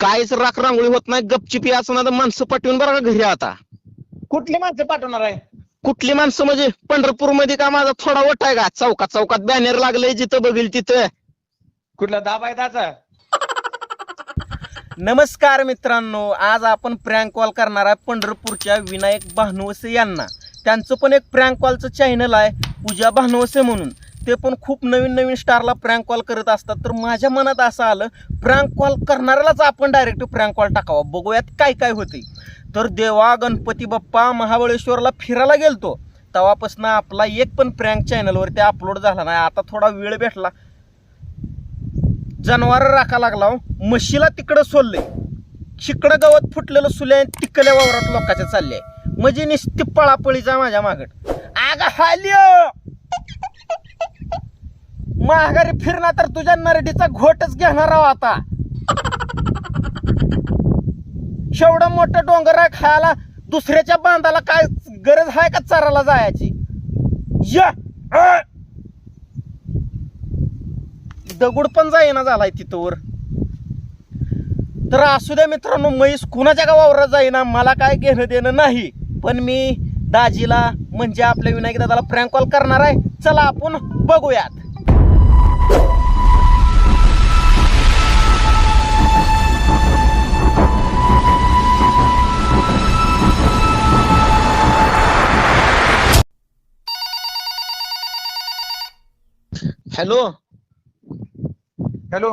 काहीच राख रांगोळी होत नाही. गपचिप याचं ना माणसं पाठवून बरं का घरी. आता कुठली माणसं पाठवणार आहे? कुठली माणसं म्हणजे पंढरपूर मध्ये का माझा थोडा ओटा आहे का? चौकात चौकात बॅनर लागले जिथं बघील तिथं. कुठला दाब आहे त्याचा? नमस्कार मित्रांनो, आज आपण प्रँक कॉल करणार आहे पंढरपूरच्या विनायक भानुवसे यांना. त्यांचं पण एक प्रँक कॉलचं चॅनल आहे पूजा भानुवसे म्हणून. ते पण खूप नवीन नवीन स्टारला प्रँक कॉल करत असतात. तर माझ्या मनात असं आलं, प्रँक कॉल करणाऱ्यालाच आपण डायरेक्ट प्रँक कॉल टाकावा, बघूयात काय काय होते. तर देवा गणपती बाप्पा महाबळेश्वरला फिरायला गेलतो तेव्हापासून आपला एक पण प्रँक चॅनलवरती अपलोड झाला नाही. आता थोडा वेळ भेटला, जनावर राखा लागला. म्हशीला तिकडं सोडलंय, शिकडं गवत फुटलेलं सुल्या तिकल्या वावरात लोकांच्या चालले, म्हणजे निस्ती पळापळीचा माझ्या मागट. आगा हाल्यो माघारी फिरणार तर तुझ्या नरडीचा घोटच घेणार आहो आता. शेवढं मोठं डोंगर आहे खायला, दुसऱ्याच्या बांधाला काय गरज आहे का चाराला जायची? या दगड पण जाईना झालाय तिथं वर. तर असू द्या मित्रांनो, म्हैस कुणाच्या गावावर जाईना, मला काय घेणं देणं नाही. पण मी दाजीला म्हणजे आपल्या विनायक दादाला प्रँक कॉल करणार आहे. चला आपण बघूयात. हॅलो हॅलो,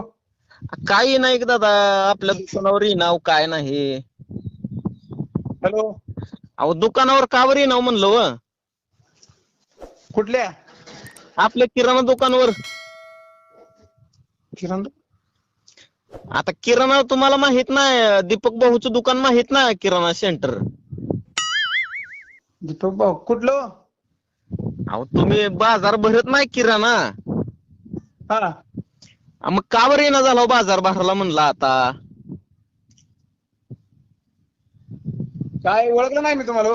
काही नाही की दादा, आपल्या दुकानावर येणार काय नाही. हॅलो, अहो दुकानावर कावर येणार म्हणलं व? कुठल्या? आपल्या किराणा दुकानावर. किरण आता किराणा तुम्हाला माहित नाही? दीपक भाऊचं दुकान माहित नाही? किराणा सेंटर. दीपक भाऊ कुठलं? अहो तुम्ही बाजार भरत नाही किराणा? हा, मग कावर येणं झालं बाजार भरायला म्हणलं आता? काय ओळखलं नाही मी तुम्हाला.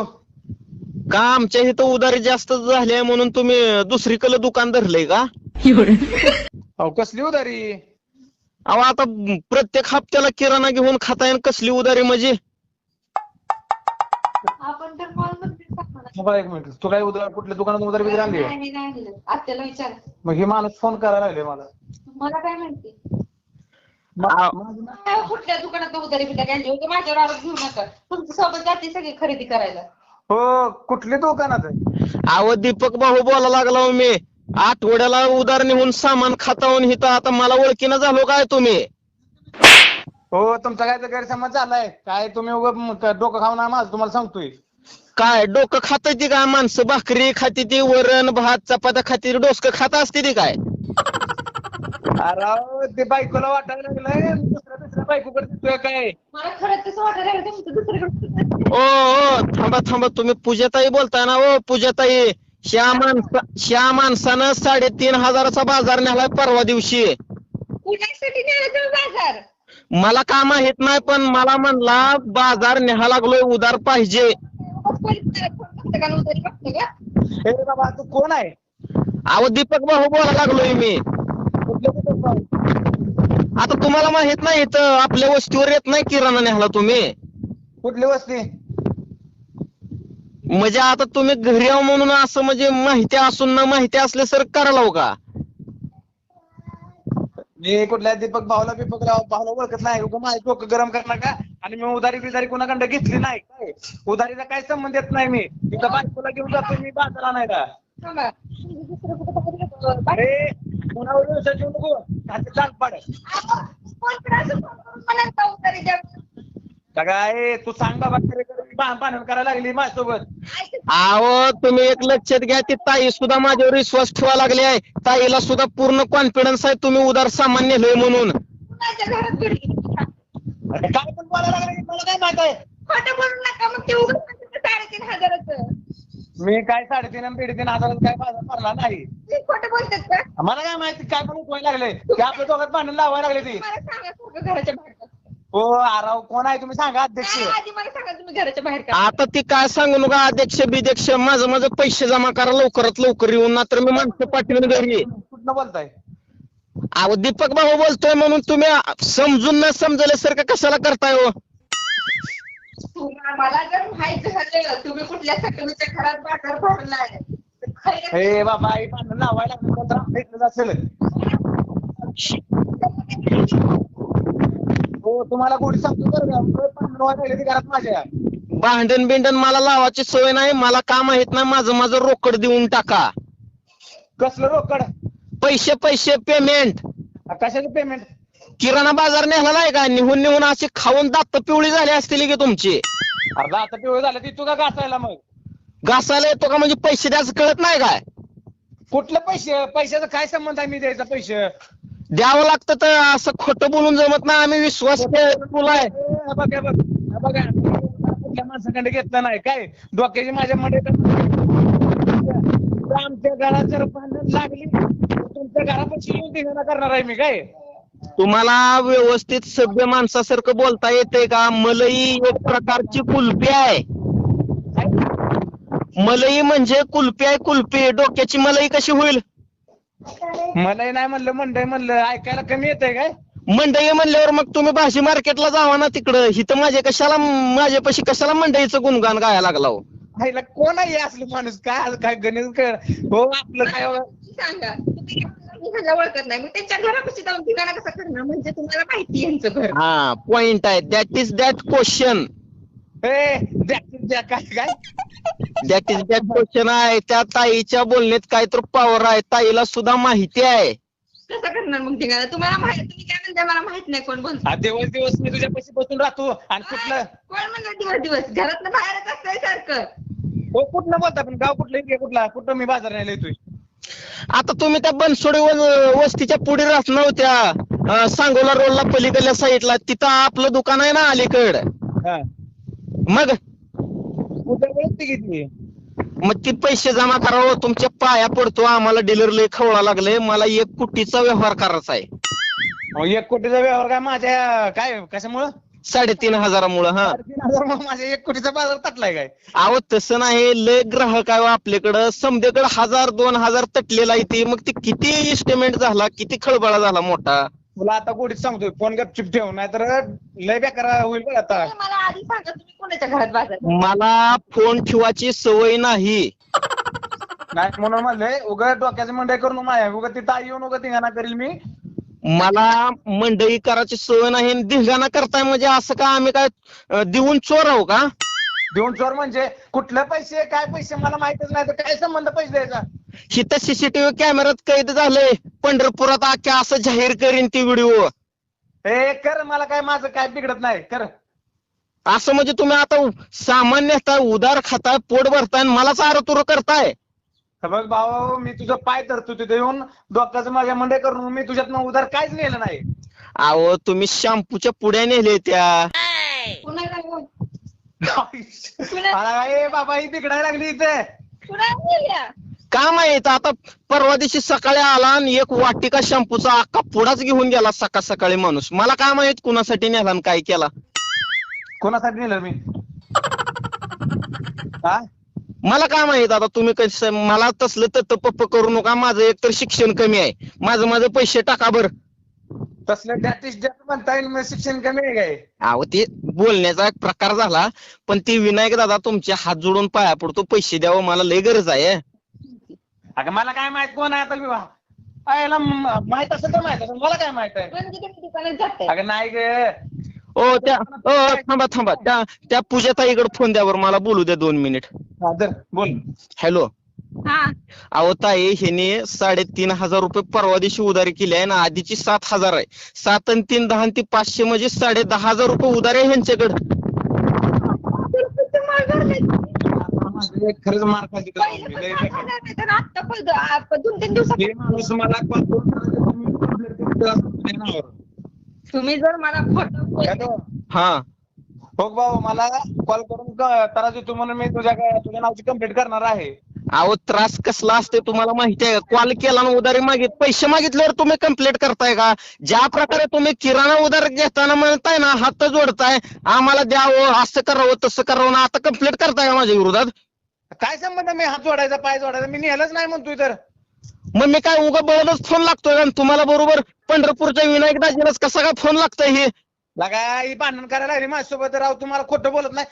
का आमच्या इथं उधारी जास्त झाली म्हणून तुम्ही दुसरीकडे दुकान धरलंय का? अहो कसली उधारी? अहो आता प्रत्येक हप्त्याला किराणा घेऊन खाताय, कसली उधारी म्हणजे? आपण तर कॉल थांबा एक मिनिट. तू काय उधार कुठल्या दुकानात उधारी बिधारी आणली आहे? नाही आत्याला विचार. मग हे माणूस फोन करायला लागले मला. मला काय माहिती अहो कुठल्या दुकानात उधारी बिधारी आणली होती? माझ्यावर आरोप घेऊ नका. तुमच्या सोबत जाते सगळी खरेदी करायला. हो, कुठली दुकानात आहे? दीपक भाऊ बोला लागला हो मी. आठवड्याला उधार नेऊन सामान खातावून हिथं आता मला ओळखीनं झालो काय तुम्ही? हो, तुमचा काय तर गैरसमज झालाय. काय तुम्ही उगाच डोकं खाऊ ना माझं, तुम्हाला सांगतोय. काय डोकं खात ती काय? माणसं भाकरी खाती ती, वरण भात चपात्या खाती, डोसकं खात असते ती काय? अरे ते बायकोला वाटायला लागलंय दुसऱ्या बायकोकडे दिसतोय काय? मला खरंच तसं वाटायला लागलं तुमचं दुसरीकडे. ओ थांबा थांबा, तुम्ही पूजाताई बोलताय ना? ओ पूजाताई, श्या माणसानं 3,500चा बाजार नेलाय परवा दिवशी. कुणासाठी नेला तुम्ही बाजार? मला का माहित नाही, पण मला म्हणला बाजार न्यायला लागलोय, उधार पाहिजे. उधारी बघतो का? हे बाबा तू कोण आहे? अहो दीपक भाऊ बोला लागलोय मी. कुठलं दीपक भाऊ? आता तुम्हाला माहित नाही इथं आपल्या वस्तीवर येत नाही किराणा न्यायला तुम्ही? कुठली वस्ती? म्हणजे आता तुम्ही घरी यावं म्हणून असं म्हणजे माहिती असून ना माहिती असल्यासारखं करायला हो का? मी कुठल्या दीपक भाऊला भाऊला ओळखत नाही. माझे डोकं गरम करणार का? आणि मी उधारी बिधारी कोणाकडे घेतली नाही. काय उधारीचा काय संबंध येत नाही. मी इथं बायकोला घेऊन जातो मी बाजाराला नाही का? थांबा. दुसरं कुठं बघितलं? अरे कोणावर व्यवसाय ठेवू नको, त्याचे चाल पाड. कोणकडे असं फोन करून म्हणायचं उधारी द्या. काय तू सांग बाबा, भांडण करायला लागली माझ्यासोबत. अहो तुम्ही एक लक्षात घ्या, ती ताई सुद्धा माझ्यावर विश्वास ठेवा लागली आहे. ताईला सुद्धा पूर्ण कॉन्फिडन्स आहे तुम्ही उधार सामान नेलोय म्हणून. कुणाच्या घरात बिडगी? अरे काय पण बोलायला लागले, मला काय माहित आहे? खोटं बोलू नका. मग ते उगाच 3,500चं. मी काय 3,500 आणि 3,500 काय बाजार भरला नाही. ते खोटं बोलतात का? मला काय माहिती काय पण उठवायला लागले ते, आपल्या दोघात भांडण लावायला लागले ती. मला सांगा सारखं घराच्या बाहेर का? हो आराव कोण आहे तुम्ही सांगा, अध्यक्ष. आधी मला सांगा तुम्ही घराच्या बाहेर का? आता ती काय सांगू नका, अध्यक्ष बिध्यक्ष. माझं पैसे जमा करा लवकरात लवकर येऊन, ना तर मी माणसं पाठवून घरी. कुठनं बोलताय? अहो दीपक भाऊ बोलतोय म्हणून तुम्ही समजून न समजल्यासारखं कशाला करताय हो? मला जर माहित झालं तुम्ही कुठल्या सकलीच्या घरात बाजार भरलाय तर खरं हे बाबा आई भांडण लावायला लागलं तर आपल्या इथलंच असेल. हो तुम्हाला गोडी सांगतो बरं का, भांडण व्हायला लागले ते घरात माझ्या. भांडण बिंडण मला लावायची सवय नाही. मला का माहित नाही, माझं रोकड देऊन टाका. कसलं रोकड? पैसे पेमेंट. कशाचं पेमेंट? किराणा बाजार नेला नाही का? निहून अशी खाऊन दात पिवळी झाली असतील की तुमची. अर्धा आता पिवळं झालं ती तू का घासायला मग? घासायला येतो का म्हणजे पैसे द्यायचं कळत नाही काय? कुठलं पैसे? पैशाचा काय संबंध आहे मी द्यायचा पैसे? द्यावं लागतं तर असं खोटं बोलून जमत नाही. आम्ही विश्वास बोलाय. हे बघा कुठल्या माणसाकडे घेतलं नाही काय डोक्याची माझ्या मध्ये आमच्या घरात जर भांडण लागली तर तुमच्या घरापाशी येऊन धिंगाणा करणार आहे मी काय? तुम्हाला व्यवस्थित सभ्य माणसासारखं बोलता येते का? मलई एक प्रकारची कुल्फी आहे. मलई म्हणजे कुल्फी आहे. कुल्फी डोक्याची मलई कशी होईल? मलाही नाही म्हणलं मंडई म्हणलं ऐकायला कमी येतंय काय? मंडई म्हणल्यावर मग तुम्ही भाजी मार्केटला जावा ना तिकडं. इथं माझ्यापाशी कशाला मंडईचं गुणगान गायला लागला हो? आईला कोण आहे असलं माणूस? काय गणित कर हो आपलं काय सांगा तुम्ही ह्याला ओळखत नाही मग त्यांच्या घरापाशी जाऊन ठिकाणा कसा करणार म्हणजे तुम्हाला माहिती यांचं घर. हा पॉइंट आहे. That is that question. काय काय दॅट इज दॅट क्वेश्चन आहे. त्या ताईच्या बोलण्यात काय तर पॉवर आहे. ताईला सुद्धा माहिती आहे. कसं करणार मग ठिकाणा? तुम्हाला माहित तुम्ही काय म्हणताय मला माहित नाही कोण बोलतो. दिवस मी तुझ्या पैसे बसून राहतो आणि कुठलं कोण म्हणलं दिवस घरातनं बाहेरच असतंय सारखं. हो कुठलं बोलता पण गाव कुठलं कुठं मी बाजार नाही येतोय. आता तुम्ही त्या बनसोडे वस्तीच्या पुढे राहत नव्हत्या, सांगोला रोडला पलीकडल्या साईडला, तिथं आपलं दुकान आहे ना अलीकड. हा मग कुठं ओळखते किती? मग ती पैसे जमा करावं. तुमच्या पाया पडतो. आम्हाला डीलर लय खवळा लागले. मला 1 कोटीचा व्यवहार करायचा आहे. 1 कोटीचा व्यवहार काय माझ्या काय कशामुळं? 3,500मुळे. हा 3,500 माझ्या 1 कोटीचा बाजार तटलाय काय? अहो तसं नाही. लय ग्राहक आहे आपल्याकडं. समदेकडे 1,000-2,000 तटलेला आहे ती. मग ती किती इस्टिमेट झाला, किती खळबळा झाला मोठा. तुला आता गोडीत सांगतोय फोन गपचिप ठेव नाही तर लय बेकार होईल बघ आता. तुम्ही मला आधी सांगा तुम्ही कोणाच्या घरात बाजार. मला फोन ठेवायची सवय नाही. नाही म्हणून म्हणलंय उगाच डोक्याचं मंडई करून माया उगाच तिथं आई येऊन उगाच धिंगाणा करील मी. मला मंडई करायची सवय नाही. धिंगाणा करताय म्हणजे असं का आम्ही काय देऊन चोर आहो का? देऊन चोर म्हणजे कुठले पैसे काय पैसे मला माहितच नाही तर काय संबंध पैसे द्यायचा? इथं सीसीटीव्ही कॅमेऱ्यात कैद झालंय. पंढरपुरात अख्ख्या असं जाहीर करीन ती व्हिडिओ. हे कर मला काय माझं काय बिघडत नाही कर. असं म्हणजे तुम्ही आता सामान्य नेताय, उदार खाताय, पोट भरताय आणि मलाच आरतुर करताय. बघ भाऊ मी तुझं पाय धरतो तिथे येऊन डोक्याचं माझ्या मंडई करून मी तुझ्यात उधार काहीच नेलं नाही. अहो तुम्ही शॅम्पूच्या पुड्या नेले त्या. कुणाला बोल? ए बाबा ही बिघडायला लागली इथे. कुणाला बोलल्या? का माहित आता परवा दिवशी सकाळी आला आणि 1 वाटिका शॅम्पूचा अख्खा पुडाच घेऊन गेला सकाळी माणूस. मला काय माहित कुणासाठी नेला आणि काय केला. कोणासाठी नेलं मी? हा मला काय माहित आता तुम्ही कसं. मला तसलं तत्पप्प करू नका. माझं एकतर शिक्षण कमी आहे. माझं पैसे टाका बर. तसलं डॅटिश म्हणता येईल शिक्षण कमी आहे काय? अहो ते बोलण्याचा एक प्रकार झाला. पण ती विनायक दादा तुमचे हात जोडून पाया पडतो. पैसे द्यावं मला लय गरज आहे. अगं मला काय माहित कोण आहे आता विवाह आयला माहित असेल तर माहित असेल मला काय माहित आहे. म्हणजे तुम्ही दुकानात जाताय. अगं नाही ग. थांबा त्या पूजाताईकडे फोन द्या बरं. मला बोलू द्या 2 मिनिट. हा तर बोल. हॅलो. हा अहो ताई ह्याने 3,500 रुपये परवा दिवशी उधारी केली आहे ना. आधीची 7,000 आहे. 7 आणि 3 10 आणि 500 म्हणजे 10,500 रुपये उधारी आहे ह्यांच्याकडे. खरंच मार खाल्ली आता 2-3 दिवसात माणूस मला कॉल करून तुम्ही जर मला खोटं हा हो भाऊ मला कॉल करून त्रास देतो म्हणून मी तुझ्या नावची कंप्लेंट करणार आहे. अहो त्रास कसला असते तुम्हाला माहिती आहे. कॉल केला ना उधारी पैसे मागितल्यावर तुम्ही कंप्लेंट करताय का? ज्या प्रकारे तुम्ही किराणा उधार घेताना म्हणताय ना हात जोडताय आम्हाला द्यावं असं करावं तसं करावं ना. आता कंप्लेंट करताय का माझ्या विरोधात? काय संबंध मी हात जोडायचा पाय जोडायचा मी नेलंच नाही म्हणतोय तर. मग मी काय उगा बळच फोन लागतोय का? आणि तुम्हाला बरोबर पंढरपूरच्या विनायक दाजीलाच कसा काय फोन लागतोय हे? लगा ही भांडण करायला लागली माझ्यासोबत राव, तुम्हाला खोटं बोलत नाही.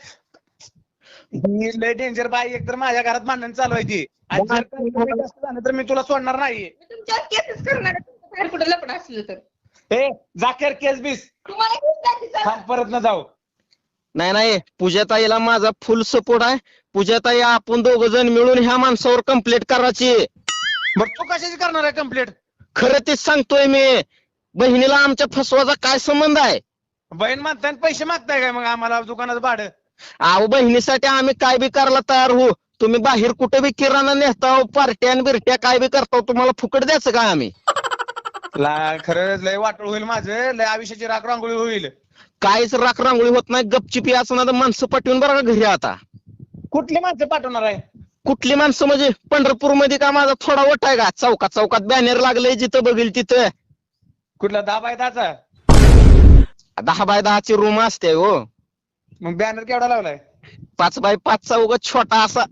ही लय डेंजर बाई, एकतर माझ्या घरात भांडण चालू आहे ती, आणि जर काही कमी जास्त झालं तर मी तुला सोडणार नाही. मी तुमच्यावर केसेस करणार आहे, तुमचं बाहेर कुठे लपड असलं तर. ए जाकेर केस बीस तुम्हाला घेऊन जायचं सर. थांब, परत न जाऊ. नाही पूजाताईला माझा फुल सपोर्ट आहे. पूजाताई आपण दोघ जण मिळून ह्या माणसावर कंप्लेंट करायची. बरं तू कशाची करणार आहे कंप्लेंट? खरं तेच सांगतोय मी. बहिणीला आमच्या फसवाचा काय संबंध आहे? बहीण मागताय आणि पैसे मागताय काय मग आम्हाला दुकानाचं भाडं? अहो बहिणीसाठी आम्ही काय बी करायला तयार हो. तुम्ही बाहेर कुठे बी किराणा नेता, पार्ट्या आणि बिरट्या काय बी करता, तुम्हाला फुकट द्यायचं का आम्ही? खरंच लय वाटोळ होईल माझं, लय आयुष्याची राख रांगोळी होईल. काहीच राख रांगोळी होत नाही. गपचिपी असं ना तर माणसं पाठवून बरं का घरी. आता कुठली माणसं पाठवणार आहे? कुठली माणसं म्हणजे पंढरपूर मध्ये का माझा थोडा वट आहे का? चौकात चौकात बॅनर लागलंय, जिथं बघील तिथं. कुठला 10 बाय 10चा? 10 बाय 10ची रूम असते हो. मग बॅनर केवढा लावलाय? 5 बाय 5चा उगाच छोटा असा.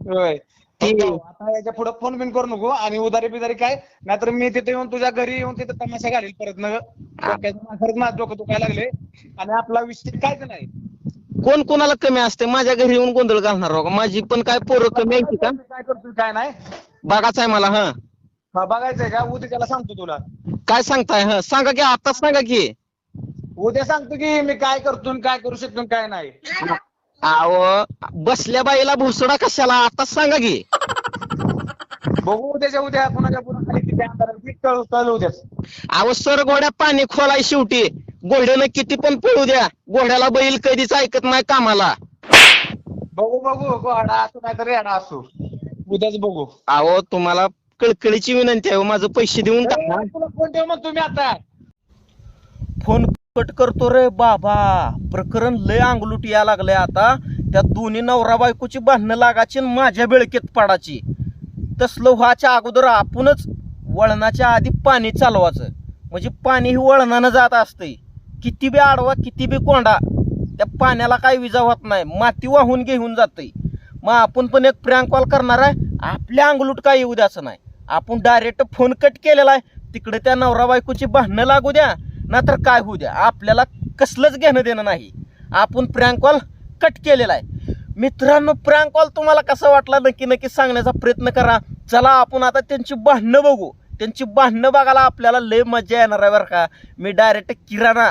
होय. ती- आता याच्या पुढे फोन बिन करू नको, आणि उधारी बिधारी काय, नाहीतर मी तिथे येऊन तुझ्या घरी येऊन तिथे तमाशा घालील परत. खरंच माझं डोकं दुखायला लागले, आणि आपला विषय कायच नाही. कोण कोणाला कमी असते? माझ्या घरी येऊन गोंधळ घालणार हो का? माझी पण काय पोरं कमी आहे का? काय करतोय काय नाही बघाच आहे मला. हा हा, बघायचंय का? उद्या त्याला सांगतो तुला. काय सांगताय? हा सांगा की, आताच सांगा की. उद्या सांगतो की मी काय करतो आणि काय करू शकतो आणि काय नाही. अहो बसल्या बाईला भुसडा कशाला? आताच सांगा की. बघू उद्याच्या उद्या कोणाच्या पुन्हा खाली किती अंतर कळू उद्याच. अहो सर घोड्या पाणी खोलाय शेवटी. घोड्यानं किती पण पळू द्या, घोड्याला बैल कधीच ऐकत नाही कामाला. बघू गोडा असू नाही तर रेडा असू, उद्याच बघू. अहो तुम्हाला कळकळीची विनंती आहे, माझं पैसे देऊन टाका. तुला फोन ठेव मग तुम्ही आता. फोन कट करतो रे बाबा. प्रकरण लय अंगलूट या लागलंय आता. त्या दोन्ही नवरा बायकोची भांडणं लागायची आणि माझ्या बेळकेत पडायची. तसलं व्हायच्या अगोदर आपणच वळणाच्या आधी पाणी चालवायचं, म्हणजे पाणी ही वळणानं जात असतंय. किती बी आडवा किती बी कोंडा, त्या पाण्याला काही विजा होत नाही, माती वाहून घेऊन जातंय. मग आपण पण एक प्रँक कॉल करणार आहे. आपल्या अंगलूट काय येऊ द्याचं नाही. आपण डायरेक्ट फोन कट केलेला आहे. तिकडे त्या नवरा बायकोची भांडणं लागू द्या नाहीतर काय होऊ द्या, आपल्याला कसलंच घेणं देणं नाही. आपण प्रँक कॉल कट केलेला आहे. मित्रांनो, प्रँक कॉल तुम्हाला कसा वाटला नक्की सांगण्याचा प्रयत्न करा. चला आपण आता त्यांची भांडणं बघू. त्यांची भांडणं बघायला आपल्याला लय मजा येणार आहे बरं का. मी डायरेक्ट किराणा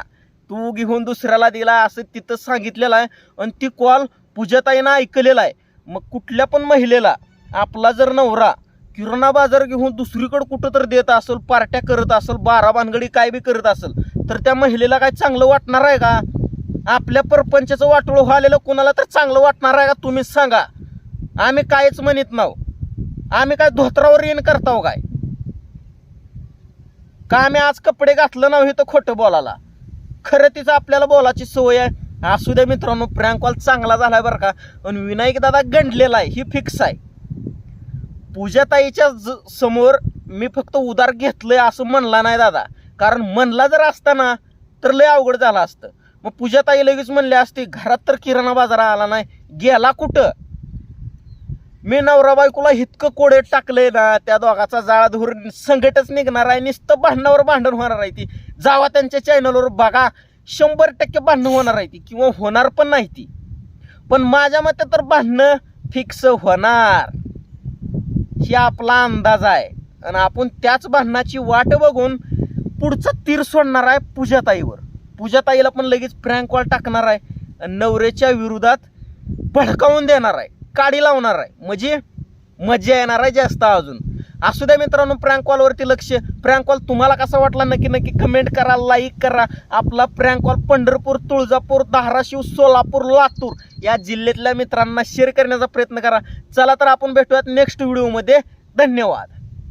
तू घेऊन दुसऱ्याला दिला असं तिथं सांगितलेलं आहे, आणि ती कॉल पूजाताईनं ऐकलेला आहे. मग कुठल्या पण महिलेला आपला जर नवरा किराणा बाजार घेऊन दुसरीकडे कुठं तर देत असेल, पार्ट्या करत असेल, 12 भानगडी काय बी करत असेल, तर त्या महिलेला काय चांगलं वाटणार आहे का? आपल्या परपंचाचं वाटोळं व्हायला कोणाला तर चांगलं वाटणार आहे का? तुम्हीच सांगा. आम्ही कायच म्हणत नाव. आम्ही काय धोत्रावर येण करताव काय? का आम्ही आज कपडे घातलं नाही तर खोटं बोलायला? खरं तिचं आपल्याला बोलायची सवय आहे. असू द्या मित्रांनो, प्रँक कॉल चांगला झालाय बरं का. आणि विनायक दादा गंडलेला आहे ही फिक्स आहे. पूजाताईच्या समोर मी फक्त उधार घेतलंय असं म्हणला नाही दादा, कारण म्हणला जर असताना तर लय अवघड झालं असतं. मग पूजाताई लगेच म्हणले असते, घरात तर किराणा बाजार आला नाही, गेला कुठं? मी नवरा बायकोला इतकं कोडे टाकलंय ना, त्या दोघाचा जाळा धरून संकटच निघणार आहे. नुसतं भांडणावर भांडण होणार आहे ती. जावा त्यांच्या चॅनलवर बघा, 100% भांडणं होणार आहे ती, किंवा होणार पण नाही ती. पण माझ्या मते तर भांडणं फिक्स होणार, ही आपला अंदाज आहे. आणि आपण त्याच भांडणाची वाट बघून पुढचा तीर सोडणार आहे पूजाताईवर. पूजाताईला पण लगेच प्रँक कॉल टाकणार आहे, आणि नवऱ्याच्या विरोधात भडकावून देणार आहे, काडी लावणार आहे, म्हणजे मजा येणार आहे जास्त अजून. असू द्या मित्रांनो, प्रँक कॉलवरती लक्ष. प्रँक कॉल तुम्हाला कसा वाटला नक्की कमेंट करा, लाईक करा. आपला प्रँक कॉल पंढरपूर, तुळजापूर, धाराशिव, सोलापूर, लातूर या जिल्ह्यातल्या मित्रांना शेअर करण्याचा प्रयत्न करा. चला तर आपण भेटूयात नेक्स्ट व्हिडिओमध्ये. धन्यवाद.